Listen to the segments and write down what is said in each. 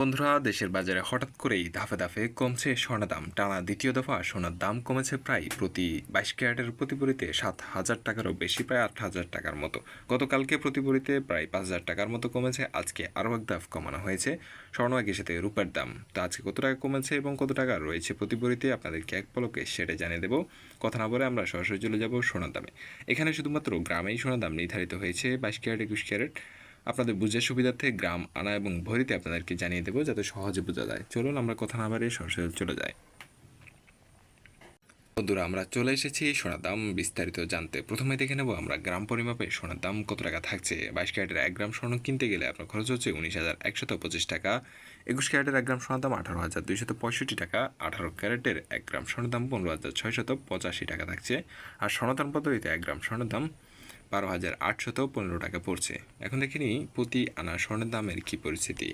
বন্ধুরা, দেশের বাজারে হঠাৎ করেই ধাপে ধাপে কমছে স্বর্ণের দাম। টানা দ্বিতীয় দফা সোনার দাম কমেছে প্রায় প্রতি 22 ক্যারেটের প্রতি ভরিতে 7,000 টাকারও বেশি, প্রায় 8,000 টাকার মতো। গতকালকে প্রতি ভরিতে প্রায় 5,000 টাকার মতো কমেছে। আজকে আরও এক ধাপ কমানো হয়েছে স্বর্ণ একই সাথে রূপার দাম। তো আজকে কত টাকা কমেছে এবং কত টাকা রয়েছে প্রতি ভরিতে আপনাদেরকে এক পলকে সেটা জানিয়ে দেবো। কথা না বলে আমরা সরাসরি চলে যাব সোনার দামে। এখানে শুধুমাত্র গ্রামেই সোনার দাম নির্ধারিত হয়েছে 22 ক্যারেট, 21 ক্যারেট। আপনাদের বুঝার সুবিধার্থে গ্রাম, আনা এবং ভরিতে আপনাদেরকে জানিয়ে দেবো যাতে সহজে বোঝা যায়। চলুন আমরা কথা না বাড়িয়ে সরাসরি চলে যাই। বন্ধুরা, আমরা চলে এসেছি সোনার দাম বিস্তারিত জানতে। প্রথমে দেখে নেব আমরা গ্রাম পরিমাপে সোনার দাম কত টাকা থাকছে। 22 ক্যারেটের 1 গ্রাম স্বর্ণ কিনতে গেলে আপনার খরচ হচ্ছে 19,125 টাকা। 21 ক্যারেটের 1 গ্রাম স্বর্ণের দাম 18,265 টাকা। 18 ক্যারেটের 1 গ্রাম স্বর্ণের দাম 15,685 টাকা থাকছে। আর সনাতন পদ্ধতিতে 1 গ্রাম স্বর্ণের দাম 12,815 টাকা পড়ছে। এখন দেখে নিই প্রতি আনা স্বর্ণের দামের কী পরিস্থিতি।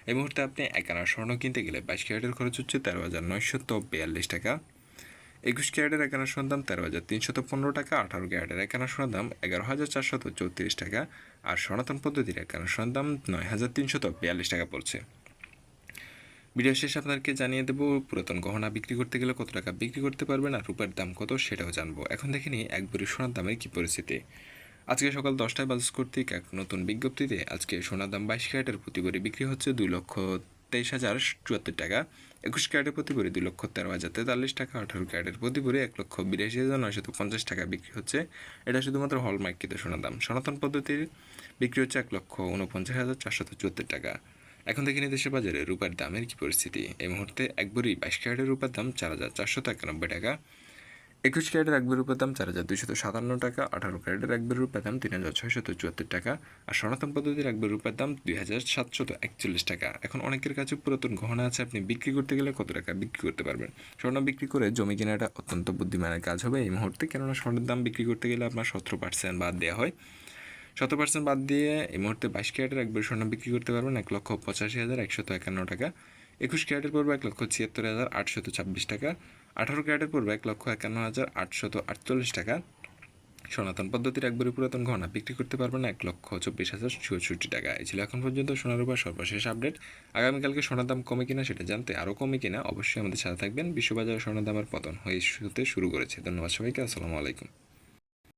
এই মুহূর্তে আপনি 1 আনা স্বর্ণ কিনতে গেলে 22 ক্যারেটের খরচ হচ্ছে 13,942 টাকা। 21 ক্যারেটের 1 আনা স্বর্ণের দাম 13,315 টাকা। 18 ক্যারেটের 1 আনা স্বর্ণের দাম 11,434 টাকা। আর সনাতন পদ্ধতির 1 আনা স্বর্ণের দাম 9,342 টাকা পড়ছে। ভিডিও শেষে আপনাদেরকে জানিয়ে দেবো পুরাতন গহনা বিক্রি করতে গেলে কত টাকা বিক্রি করতে পারবেন আর রূপার দাম কত সেটাও জানবো। এখন দেখে নিই এক ভরি সোনার দামের কী পরিস্থিতি। আজকে সকাল 10টায় বাজাজ কর্তৃক এক নতুন বিজ্ঞপ্তিতে আজকে সোনার দাম 22 ক্যারেটের প্রতি ভরি বিক্রি হচ্ছে 2,23,074 টাকা। 21 ক্যারেটের প্রতি ভরি 2,13,043 টাকা। 18 ক্যারেটের প্রতি ভরি 1,82,950 টাকা বিক্রি হচ্ছে। এটা শুধুমাত্র হলমার্কিত সোনার দাম। সনাতন পদ্ধতির বিক্রি হচ্ছে 1,49,474 টাকা। এখন দেখে নিই দেশের বাজারে রূপার দামের কী পরিস্থিতি। এই মুহূর্তে এক ভরি 22 ক্যারেটের রূপার দাম 4,491 টাকা। 21 ক্যারেটের 1 ভরি রূপার দাম 4,257 টাকা। 18 ক্যারেটের 1 ভরি রূপার দাম 3,674 টাকা। আর সনাতন পদ্ধতির 1 ভরি রূপার দাম 2,741 টাকা। এখন অনেকের কাছে পুরাতন গহনা আছে, আপনি বিক্রি করতে গেলে কত টাকা বিক্রি করতে পারবেন। স্বর্ণ বিক্রি করে জমি কেনাটা অত্যন্ত বুদ্ধিমানের কাজ হবে এই মুহূর্তে, কেননা স্বর্ণের দাম বিক্রি করতে গেলে আপনার 17% বাদ দেওয়া হয়। 17% বাদ দিয়ে এই মুহূর্তে 22 ক্যারেটের 1 ভরি স্বর্ণ বিক্রি করতে পারবেন 1,85,151 টাকা। 21 ক্যারেটের পড়বে 1,76,826 টাকা। 18 ক্যারেটের পড়বে 1,51,848 টাকা। সনাতন পদ্ধতির 1 ভরি পুরাতন গহনা বিক্রি করতে পারবেন 1,24,064 টাকা। এই ছিল এখন পর্যন্ত সোনার উপর সর্বশেষ আপডেট। আগামীকালকে সোনার দাম কমে কিনা সেটা জানতে, আরও কমে কিনা অবশ্যই আমাদের সাথে থাকবেন। বিশ্ববাজারে সোনার দামের পতন হতে শুরু করেছে। ধন্যবাদ সবাইকে। আসসালামু আলাইকুম।